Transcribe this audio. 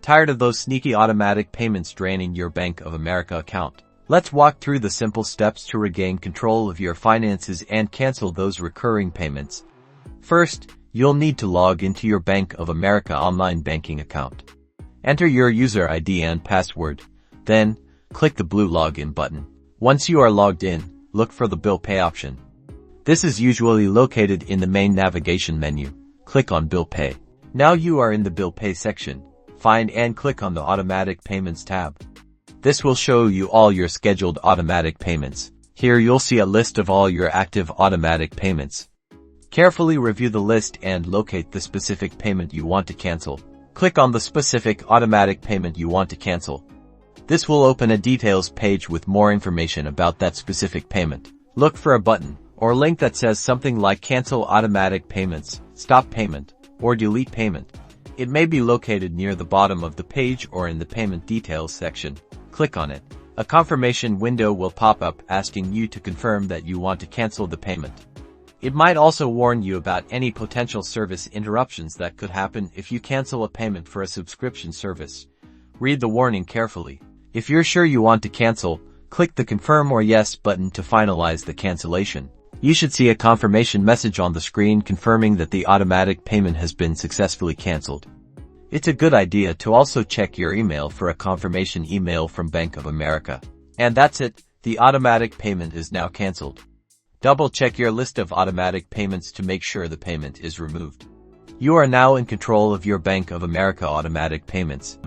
Tired of those sneaky automatic payments draining your Bank of America account? Let's walk through the simple steps to regain control of your finances and cancel those recurring payments. First, you'll need to log into your Bank of America online banking account. Enter your user ID and password. Then, click the blue login button. Once you are logged in, look for the Bill Pay option. This is usually located in the main navigation menu. Click on Bill Pay. Now you are in the Bill Pay section. Find and click on the Automatic Payments tab. This will show you all your scheduled automatic payments. Here you'll see a list of all your active automatic payments. Carefully review the list and locate the specific payment you want to cancel. Click on the specific automatic payment you want to cancel. This will open a details page with more information about that specific payment. Look for a button or link that says something like Cancel Automatic Payments, Stop Payment, or Delete Payment. It may be located near the bottom of the page or in the Payment Details section. Click on it. A confirmation window will pop up asking you to confirm that you want to cancel the payment. It might also warn you about any potential service interruptions that could happen if you cancel a payment for a subscription service. Read the warning carefully. If you're sure you want to cancel, click the Confirm or Yes button to finalize the cancellation. You should see a confirmation message on the screen confirming that the automatic payment has been successfully canceled. It's a good idea to also check your email for a confirmation email from Bank of America. And that's it, the automatic payment is now canceled. Double-check your list of automatic payments to make sure the payment is removed. You are now in control of your Bank of America automatic payments.